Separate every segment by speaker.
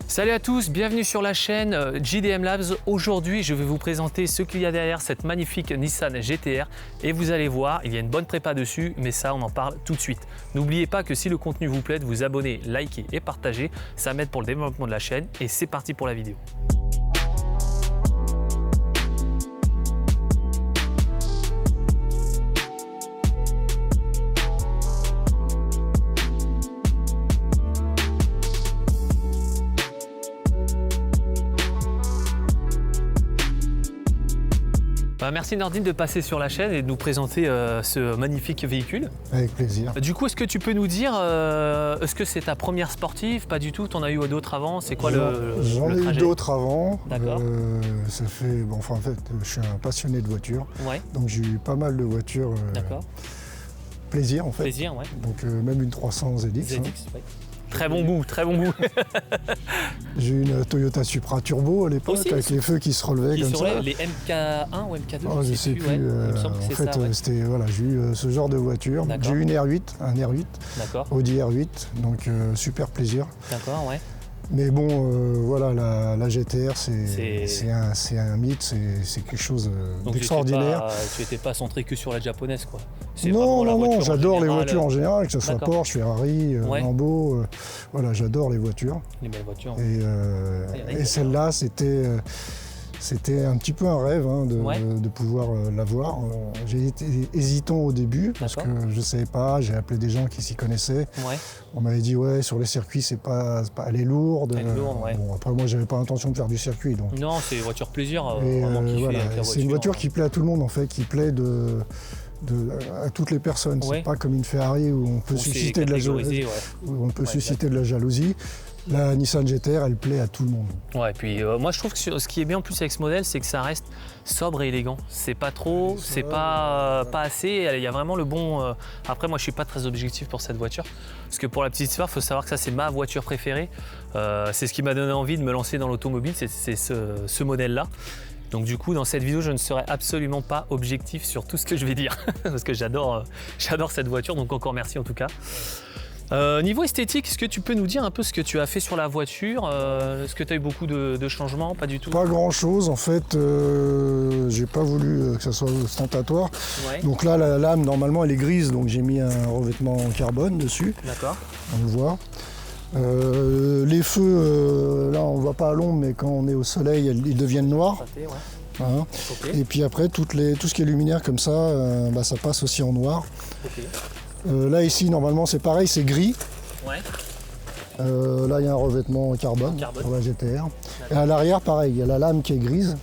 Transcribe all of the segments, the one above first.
Speaker 1: Salut à tous, bienvenue sur la chaîne JDM Labs. Aujourd'hui, je vais vous présenter ce qu'il y a derrière cette magnifique Nissan GT-R et vous allez voir, il y a une bonne prépa dessus, mais ça, on en parle tout de suite. N'oubliez pas que si le contenu vous plaît, de vous abonner, liker et partager, ça m'aide pour le développement de la chaîne et c'est parti pour la vidéo. Merci Nordine de passer sur la chaîne et de nous présenter ce magnifique véhicule.
Speaker 2: Avec plaisir.
Speaker 1: Du coup, est-ce que tu peux nous dire, est-ce que c'est ta première sportive? Pas du tout, t'en as eu d'autres avant? C'est quoi
Speaker 2: J'en ai eu d'autres avant.
Speaker 1: D'accord.
Speaker 2: Ça fait, en fait, je suis un passionné de voitures.
Speaker 1: Ouais.
Speaker 2: Donc j'ai eu pas mal de voitures.
Speaker 1: D'accord.
Speaker 2: Plaisir en fait.
Speaker 1: Plaisir, ouais.
Speaker 2: Donc même une 300 ZX.
Speaker 1: ZX, ouais. Très bon goût, très bon goût.
Speaker 2: J'ai eu une Toyota Supra Turbo à l'époque, avec les feux qui se relevaient comme ça.
Speaker 1: Les MK1 ou MK2,
Speaker 2: oh, je sais plus.
Speaker 1: Ouais. Il me semble que
Speaker 2: en fait,
Speaker 1: ça, ouais.
Speaker 2: c'était voilà, j'ai eu ce genre de voiture. J'ai eu une R8, un R8, Audi R8, donc super plaisir.
Speaker 1: D'accord, ouais.
Speaker 2: Mais bon, voilà, la GT-R, c'est un mythe, c'est quelque chose d'extraordinaire.
Speaker 1: Tu n'étais pas centré que sur la japonaise, quoi.
Speaker 2: Non, j'adore les voitures en général, que ce soit Porsche, Ferrari, Lambo. Voilà, j'adore les voitures.
Speaker 1: Les belles voitures.
Speaker 2: Et celle-là, c'était un petit peu un rêve de pouvoir l'avoir. J'ai été hésitant au début parce que je ne savais pas, j'ai appelé des gens qui s'y connaissaient. Ouais. On m'avait dit sur les circuits elle est lourde. Bon, après moi j'avais pas l'intention de faire du circuit. Donc.
Speaker 1: Non, c'est une voiture plaisir.
Speaker 2: C'est une voiture qui plaît à tout le monde en fait, qui plaît à toutes les personnes. C'est pas comme une Ferrari où on peut susciter de la jalousie. Susciter de la jalousie. La Nissan GT-R, elle plaît à tout le monde. Ouais, et puis
Speaker 1: moi je trouve que ce qui est bien en plus avec ce modèle, c'est que ça reste sobre et élégant. C'est pas trop, c'est pas assez. Il y a vraiment le bon. Après, moi je suis pas très objectif pour cette voiture. Parce que pour la petite histoire, il faut savoir que ça c'est ma voiture préférée. C'est ce qui m'a donné envie de me lancer dans l'automobile, c'est ce modèle-là. Donc du coup, dans cette vidéo, je ne serai absolument pas objectif sur tout ce que je vais dire. Parce que j'adore cette voiture, donc encore merci en tout cas. Niveau esthétique, est-ce que tu peux nous dire un peu ce que tu as fait sur la voiture? Est-ce que tu as eu beaucoup de changements? Pas du tout?
Speaker 2: Pas grand-chose en fait, j'ai pas voulu que ça soit ostentatoire. Ouais. Donc là, la lame, normalement, elle est grise, donc j'ai mis un revêtement en carbone dessus.
Speaker 1: D'accord.
Speaker 2: On le voit. Les feux, là, on ne voit pas à l'ombre, mais quand on est au soleil, ils deviennent noirs. Hein. Okay. Et puis après, tout ce qui est luminaire comme ça, ça passe aussi en noir. Okay. Là ici normalement c'est pareil, c'est gris. Ouais. Là il y a un revêtement en carbone pour la GT-R. Et à l'arrière pareil, il y a la lame qui est grise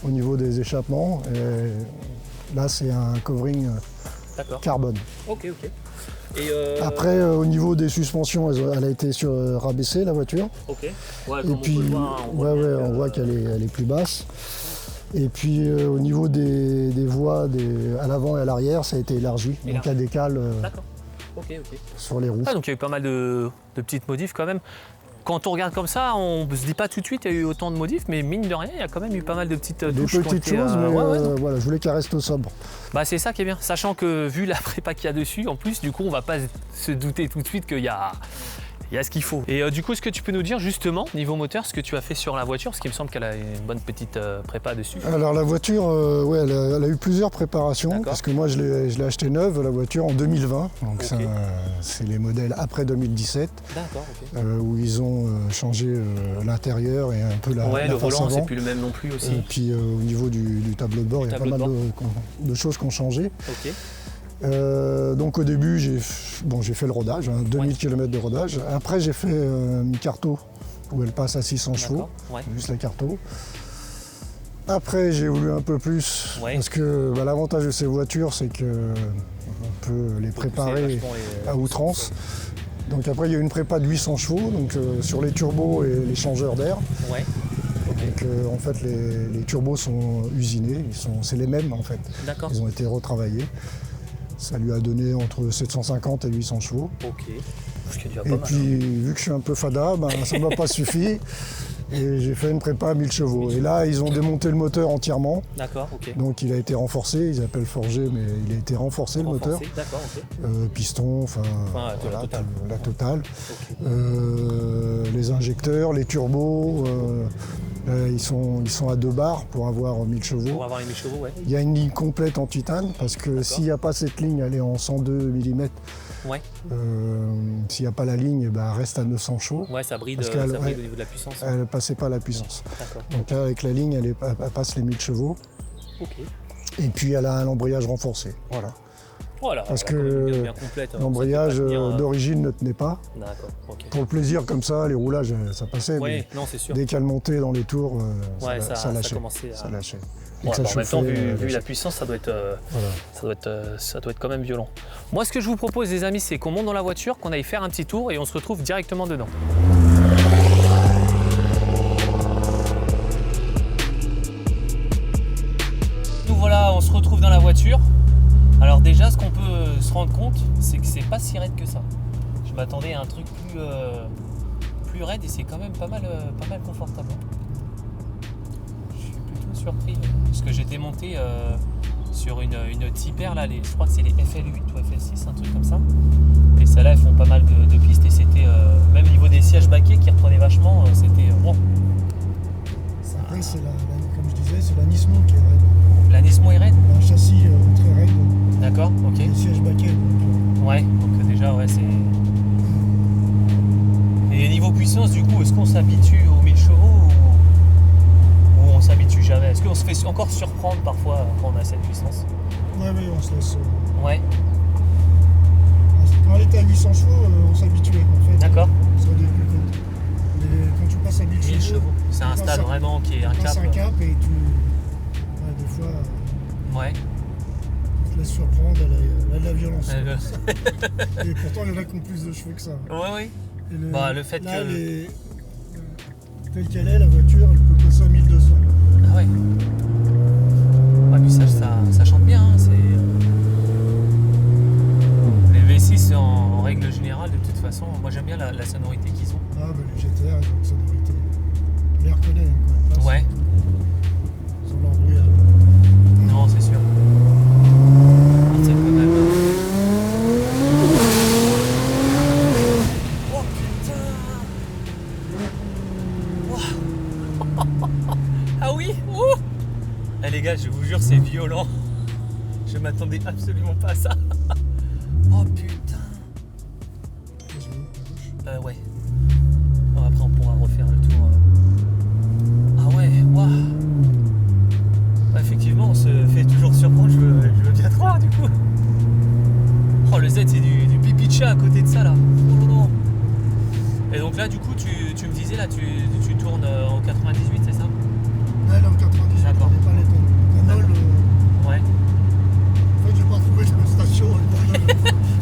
Speaker 2: au niveau des échappements. Et là c'est un covering carbone.
Speaker 1: Ok. Et
Speaker 2: après au niveau des suspensions, elle a été rabaissée la voiture.
Speaker 1: Ok. Ouais,
Speaker 2: et puis on voit qu'elle est plus basse. Et puis au niveau des voies à l'avant et à l'arrière, ça a été élargi. Donc il y a des cales sur les roues.
Speaker 1: Donc il y a eu pas mal de petites modifs quand même. Quand on regarde comme ça, on ne se dit pas tout de suite qu'il y a eu autant de modifs, mais mine de rien, il y a quand même eu pas mal de petites touches.
Speaker 2: Des petites choses, mais voilà, je voulais qu'elle reste sobre.
Speaker 1: C'est ça qui est bien, sachant que vu la prépa qu'il y a dessus, en plus, du coup, on ne va pas se douter tout de suite qu'il y a ce qu'il faut. Et du coup, est-ce que tu peux nous dire justement, niveau moteur, ce que tu as fait sur la voiture? Parce qu'il me semble qu'elle a une bonne petite prépa dessus.
Speaker 2: Alors la voiture, elle a eu plusieurs préparations. Parce que moi, je l'ai acheté neuve, la voiture, en 2020. Donc c'est les modèles après 2017.
Speaker 1: D'accord,
Speaker 2: où ils ont changé l'intérieur et un peu la
Speaker 1: le
Speaker 2: face
Speaker 1: volant,
Speaker 2: avant.
Speaker 1: c'est plus le même non plus aussi.
Speaker 2: Et puis au niveau du tableau de bord, il y a pas mal de choses qui ont changé. Donc au début, j'ai fait le rodage, 2000 km de rodage. Après, j'ai fait une carto où elle passe à 600 chevaux, juste la carto. Après, j'ai voulu un peu plus, parce que l'avantage de ces voitures, c'est qu'on peut les préparer à outrance. Donc après, il y a une prépa de 800 chevaux, donc sur les turbos et les changeurs d'air. Donc en fait, les turbos sont usinés, c'est les mêmes en fait. Ils ont été retravaillés. Ça lui a donné entre 750 et 800 chevaux.
Speaker 1: Ok.
Speaker 2: Et puis, vu que je suis un peu fada, ça ne m'a pas suffi. Et j'ai fait une prépa à 1000 chevaux. Et là, ils ont démonté le moteur entièrement.
Speaker 1: D'accord, ok.
Speaker 2: Donc il a été renforcé, ils appellent forgé, mais il a été renforcé le moteur.
Speaker 1: D'accord, ok.
Speaker 2: Piston, enfin
Speaker 1: voilà,
Speaker 2: la totale.
Speaker 1: Okay.
Speaker 2: Les injecteurs, les turbos, ils sont à 2 bars pour avoir 1000 chevaux.
Speaker 1: Pour avoir les 1000 chevaux, ouais.
Speaker 2: Il y a une ligne complète en titane, parce que s'il n'y a pas cette ligne, elle est en 102 mm.
Speaker 1: Ouais.
Speaker 2: S'il n'y a pas la ligne, elle reste à 900 chevaux.
Speaker 1: Ouais, ça bride, au niveau de la puissance.
Speaker 2: Elle ne passait pas la puissance.
Speaker 1: D'accord.
Speaker 2: Donc là, avec la ligne, elle passe les 1000 chevaux.
Speaker 1: Ok.
Speaker 2: Et puis elle a un embrayage renforcé. Voilà.
Speaker 1: Voilà,
Speaker 2: parce que
Speaker 1: bien complète,
Speaker 2: l'embrayage d'origine ne tenait pas.
Speaker 1: D'accord, ok.
Speaker 2: Pour le plaisir comme ça, les roulages, ça passait.
Speaker 1: Oui, non, c'est sûr.
Speaker 2: Dès qu'elle montait dans les tours, ça lâchait.
Speaker 1: Ça
Speaker 2: lâchait.
Speaker 1: Ouais, en même temps, vu la puissance, ça doit être quand même violent. Moi, ce que je vous propose, les amis, c'est qu'on monte dans la voiture, qu'on aille faire un petit tour et on se retrouve directement dedans. Nous voilà, on se retrouve dans la voiture. Alors déjà, ce qu'on peut se rendre compte, c'est que c'est pas si raide que ça. Je m'attendais à un truc plus raide et c'est quand même pas mal confortable. Je suis plutôt surpris parce que j'étais monté sur une Tipper là, je crois que c'est les FL8 ou FL6, un truc comme ça. Et celles-là, elles font pas mal de pistes et c'était même au niveau des sièges baquets qui reprenaient vachement, c'était bon.
Speaker 2: Après, comme je disais, c'est la Nismo qui est raide.
Speaker 1: La Nismo est raide?
Speaker 2: Un châssis très raide.
Speaker 1: D'accord, ok.
Speaker 2: Les sièges baquets.
Speaker 1: Ouais, donc déjà, ouais, c'est... Et niveau puissance, du coup, est-ce qu'on s'habitue aux 1000 chevaux ou on s'habitue jamais? Est-ce qu'on se fait encore surprendre parfois quand on a cette puissance?
Speaker 2: Ouais, on se laisse...
Speaker 1: Ouais.
Speaker 2: Quand on était à 800 chevaux, on s'habituait en fait.
Speaker 1: D'accord.
Speaker 2: Ça devient plus cool. Mais quand tu passes à 1000 chevaux,
Speaker 1: c'est un stade vraiment qui est un cap.
Speaker 2: C'est un cap et tu... Ouais, des fois...
Speaker 1: Ouais.
Speaker 2: Tu te laisses surprendre, elle a de la violence. Et pourtant, il y en a qui ont plus de chevaux que ça.
Speaker 1: Ouais. Le fait
Speaker 2: là,
Speaker 1: que...
Speaker 2: telle qu'elle est, la voiture, elle peut passer à 1200.
Speaker 1: Ah ouais. Ouais, puis ça chante bien, hein, Les V6, en règle générale, de toute façon, moi j'aime bien la sonorité qu'ils ont.
Speaker 2: Ah, les GTR, ils ont une sonorité. On les reconnaît, quoi.
Speaker 1: Ouais.
Speaker 2: Sans leur bruit.
Speaker 1: Non, c'est sûr. C'est quand même... Oh putain! Ah oui? Eh les gars, je vous jure, c'est violent. Je m'attendais absolument pas à ça. Oh putain! Ouais. Bon, après, on pourra refaire le tour. Ah ouais, waouh! Ouais, effectivement, on se fait toujours surprendre, je veux bien te croire du coup. Oh, le Z, c'est du pipi de chat à côté de ça là. Oh non. Et donc là, du coup, tu me disais, là, tu tournes en 98, c'est ça?
Speaker 2: Ouais, là en 98,
Speaker 1: d'accord.
Speaker 2: On n'est pas les tonnes.
Speaker 1: Ouais.
Speaker 2: En fait, j'ai pas trouvé de station.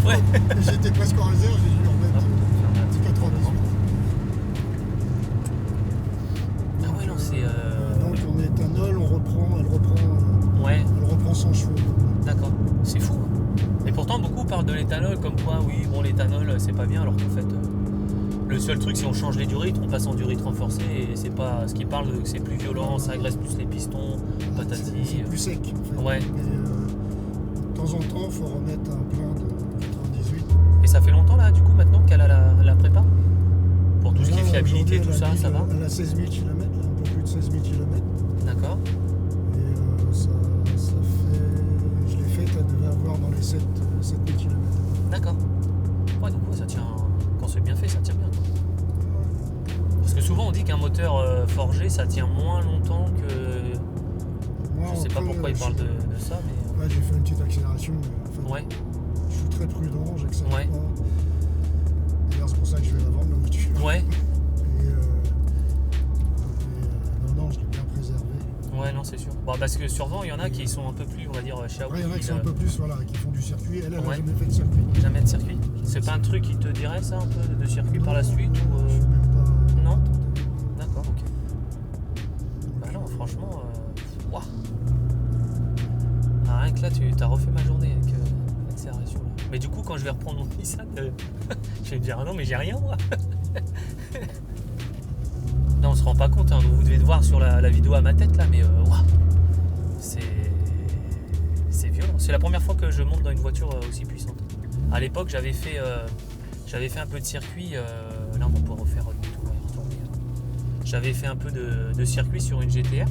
Speaker 1: Ouais.
Speaker 2: J'étais presque en réserve, j'ai dû remettre 98.
Speaker 1: Ah ouais, non, c'est...
Speaker 2: Donc on est éthanol, elle reprend 100 chevaux.
Speaker 1: D'accord, c'est fou. Et pourtant, beaucoup parlent de l'éthanol comme quoi, oui, bon, l'éthanol, c'est pas bien, alors qu'en fait, le seul truc, c'est on change les duritres, on passe en durite renforcé, et c'est pas... Ce qui parle que c'est plus violent, ça agresse plus les pistons, patati...
Speaker 2: C'est plus sec, en fait.
Speaker 1: Ouais.
Speaker 2: Et, de temps en temps, il faut remettre un plein de 98.
Speaker 1: Et ça fait longtemps, là, du coup, maintenant qu'elle a la prépa? Pour tout ce qui est fiabilité, tout ça, ça va?
Speaker 2: Elle a 16 000 km, un peu plus de 16 000 km.
Speaker 1: D'accord.
Speaker 2: Et ça fait... Je l'ai faite, elle devait avoir dans les 7 000 km.
Speaker 1: D'accord. Ouais, donc ça tient... Quand c'est bien fait, ça tient bien. Parce que souvent, on dit qu'un moteur forgé, ça tient moins longtemps que...
Speaker 2: Moi,
Speaker 1: je sais pas pourquoi ils parlent de ça, mais...
Speaker 2: Ouais, j'ai fait une petite accélération, mais en fait,
Speaker 1: ouais.
Speaker 2: Je suis très prudent, j'accélère
Speaker 1: ouais.
Speaker 2: pas. D'ailleurs, c'est pour ça que je vais la vendre, la voiture.
Speaker 1: Ouais.
Speaker 2: Non, je l'ai bien préservé.
Speaker 1: Ouais, non, c'est sûr. Bon, parce que sur vent, il y en a qui sont un peu plus, on va dire, Xiaomi.
Speaker 2: Ouais, il y en a qui sont un peu plus, voilà, qui font du circuit. Elle n'a
Speaker 1: ouais.
Speaker 2: jamais fait de circuit.
Speaker 1: Jamais de circuit. C'est pas un truc qui te dirait ça, un peu de circuit par la suite ou
Speaker 2: Je suis même pas...
Speaker 1: Non. D'accord, ok. Bah non, franchement, waouh. Ah, rien que là, tu as refait ma journée avec l'accélération. Mais du coup, quand je vais reprendre mon Nissan, je vais me dire, ah non, mais j'ai rien, moi. Non, on se rend pas compte, hein. Vous devez te voir sur la vidéo à ma tête là, mais waouh, c'est violent. C'est la première fois que je monte dans une voiture aussi puissante. À l'époque, j'avais fait un peu de circuit. Là, on va pouvoir refaire le tour et retourner. J'avais fait un peu de circuit sur une GTR,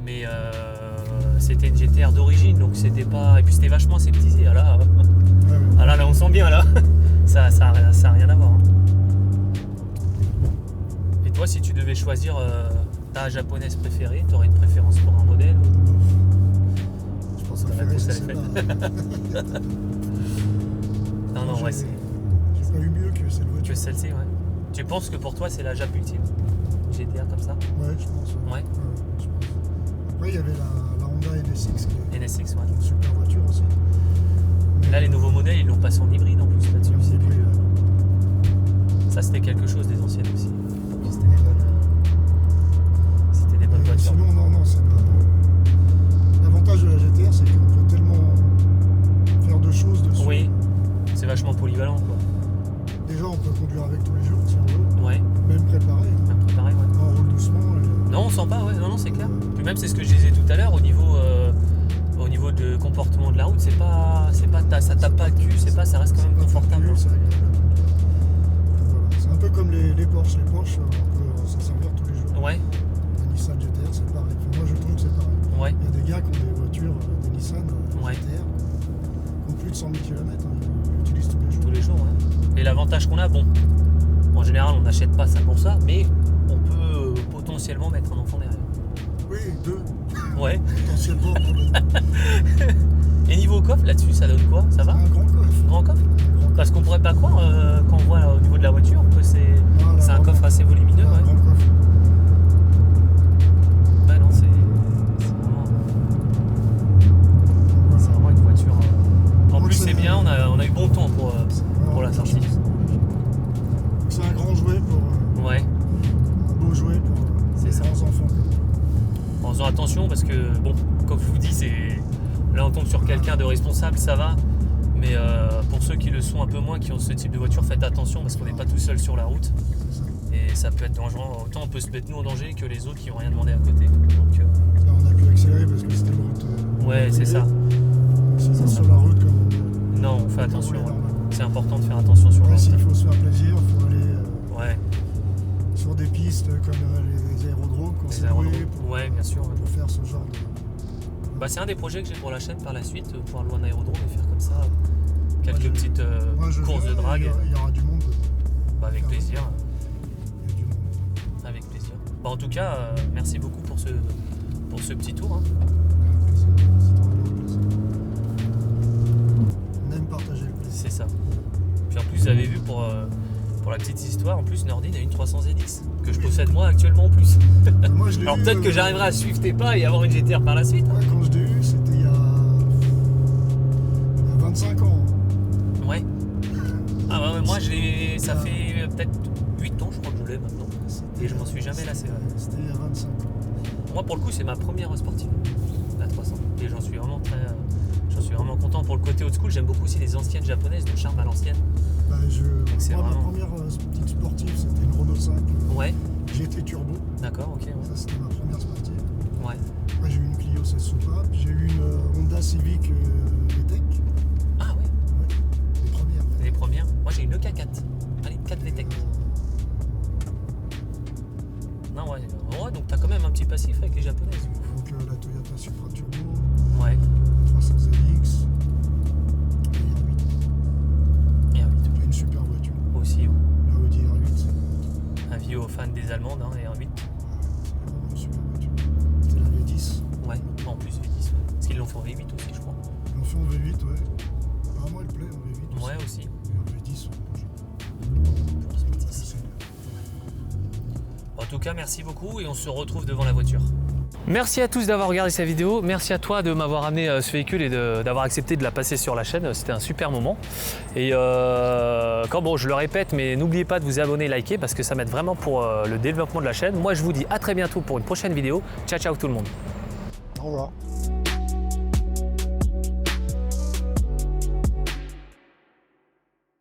Speaker 1: mais c'était une GTR d'origine, donc c'était pas. Et puis c'était vachement aseptisé. Là, là, on sent bien là. Ça a rien à voir. Hein. Et toi, si tu devais choisir ta japonaise préférée, tu aurais une préférence pour un modèle
Speaker 2: Je pense que la réponse elle est faite.
Speaker 1: Non, ouais, c'est.
Speaker 2: J'ai pas eu mieux que cette voiture.
Speaker 1: Que celle-ci, ouais. Tu penses que pour toi, c'est la Jap ultime? GTR comme ça?
Speaker 2: Ouais, je pense.
Speaker 1: Ouais.
Speaker 2: Je pense. Après, il y avait la Honda NSX qui est
Speaker 1: NSX, ouais.
Speaker 2: une super voiture aussi.
Speaker 1: Là, les nouveaux modèles, ils l'ont passé en hybride en plus là-dessus. Ça, c'était quelque chose des anciennes aussi. C'était des bonnes voitures.
Speaker 2: Sinon, non, c'est l'avantage de la GTR, c'est qu'on peut tellement faire de choses dessus.
Speaker 1: Oui, c'est vachement polyvalent, quoi.
Speaker 2: Déjà, on peut conduire avec tous les jours si on veut.
Speaker 1: Ouais.
Speaker 2: Même préparé.
Speaker 1: Même préparé, ouais.
Speaker 2: On roule doucement.
Speaker 1: Non, on sent pas, ouais. Non, c'est clair. Puis même, c'est ce que je disais tout à l'heure, au niveau de comportement de la route, ça tape pas le cul, ça reste quand même confortable.
Speaker 2: C'est un peu comme les Porsche. Les Porsche, on peut s'en servir tous les jours.
Speaker 1: Ouais.
Speaker 2: La Nissan GTR, c'est pareil. Enfin, moi, je trouve que c'est pareil.
Speaker 1: Ouais.
Speaker 2: Il y a des gars qui ont des voitures, des Nissan
Speaker 1: ouais.
Speaker 2: GTR, qui ont plus de 100 000 km. Ils l'utilisent tous les jours.
Speaker 1: Tous les jours, ouais. Et l'avantage qu'on a, bon, en général, on n'achète pas ça pour ça, mais on peut potentiellement mettre un enfant derrière.
Speaker 2: Oui, 2.
Speaker 1: Ouais.
Speaker 2: Potentiellement pour le.
Speaker 1: Et niveau coffre, là-dessus, ça donne quoi? Ça va?
Speaker 2: Un grand coffre.
Speaker 1: Grand coffre? Parce qu'on pourrait pas croire, quand on voit là, au niveau de la voiture, que c'est un coffre assez volumineux.
Speaker 2: Un grand coffre.
Speaker 1: Ouais, non, c'est vraiment une voiture. En plus, c'est bien, on a eu bon temps pour la sortie.
Speaker 2: C'est un grand jouet pour.
Speaker 1: Ouais.
Speaker 2: Un beau jouet pour les grands enfants.
Speaker 1: En faisant attention, parce que, bon, comme je vous dis, là on tombe sur quelqu'un de responsable, ça va. Mais pour ceux qui le sont un peu moins, qui ont ce type de voiture, faites attention parce qu'on n'est pas tout seul sur la route. Et ça peut être dangereux. Autant on peut se mettre nous en danger que les autres qui n'ont rien demandé à côté. Donc,
Speaker 2: là, on a pu accélérer parce que c'était une route.
Speaker 1: Ouais, c'est ça.
Speaker 2: Sinon, sur la route, comme
Speaker 1: non, on fait attention. C'est important de faire attention sur la route.
Speaker 2: S'il faut se faire plaisir, il faut aller
Speaker 1: ouais.
Speaker 2: sur des pistes comme les aérodromes qu'on s'est loués
Speaker 1: ouais, bien sûr.
Speaker 2: Pour faire ce genre de.
Speaker 1: C'est un des projets que j'ai pour la chaîne par la suite, pouvoir louer un aérodrome et faire comme ça quelques petites courses de drague.
Speaker 2: Il y aura du monde.
Speaker 1: Avec plaisir.
Speaker 2: Il y a du monde.
Speaker 1: Avec plaisir. En tout cas, merci beaucoup pour ce petit tour. Hein.
Speaker 2: C'est vraiment un plaisir. On aime partager le plaisir.
Speaker 1: C'est ça. Puis en plus, vous avez vu pour la petite histoire, en plus Nordine a une 300ZX que je possède moi actuellement en plus.
Speaker 2: Moi,
Speaker 1: alors peut-être que j'arriverai à suivre tes pas et avoir une GTR par la suite.
Speaker 2: Ouais, quand je l'ai eu, c'était il y a 25 ans.
Speaker 1: Ouais. Ah ouais, moi ça fait peut-être 8 ans je crois que je l'ai maintenant. Et je m'en suis jamais lassé.
Speaker 2: C'était il y a 25 ans.
Speaker 1: Moi pour le coup c'est ma première sportive, la 300. Et j'en suis vraiment content pour le côté old school. J'aime beaucoup aussi les anciennes japonaises, de charme à l'ancienne.
Speaker 2: Moi,
Speaker 1: vraiment...
Speaker 2: ma première petite sportive, c'était une Renault 5.
Speaker 1: Ouais.
Speaker 2: GT Turbo.
Speaker 1: D'accord, ok. Ouais.
Speaker 2: Ça, c'était ma première sportive.
Speaker 1: Ouais.
Speaker 2: Après, j'ai eu une Clio 16 Supra, puis j'ai eu une Honda Civic VTEC.
Speaker 1: Ah ouais.
Speaker 2: Les premières. Ouais.
Speaker 1: Les premières. Moi, j'ai une EK4. Allez, 4 VTEC. Non, ouais. Ouais, donc t'as quand même un petit passif avec les japonaises.
Speaker 2: Donc la Toyota Supra Turbo.
Speaker 1: Ouais.
Speaker 2: 300ZX.
Speaker 1: Et R8.
Speaker 2: J'ai une super voiture.
Speaker 1: Aussi, ouais.
Speaker 2: La Audi R8.
Speaker 1: Avis aux fans des Allemandes, hein, R8.
Speaker 2: C'est vraiment une super voiture. C'est la V10.
Speaker 1: Ouais, en plus V10. Ouais. Parce qu'ils l'ont fait en V8 aussi, je crois.
Speaker 2: Ils l'ont fait en V8, ouais. Apparemment, elle plaît en V8 aussi.
Speaker 1: Ouais, aussi.
Speaker 2: Et en V10,
Speaker 1: En tout cas, merci beaucoup et on se retrouve devant la voiture. Merci à tous d'avoir regardé cette vidéo. Merci à toi de m'avoir amené ce véhicule et d'avoir accepté de la passer sur la chaîne. C'était un super moment. Et bon, je le répète, mais n'oubliez pas de vous abonner, liker parce que ça m'aide vraiment pour le développement de la chaîne. Moi, je vous dis à très bientôt pour une prochaine vidéo. Ciao, ciao tout le monde.
Speaker 2: Au revoir.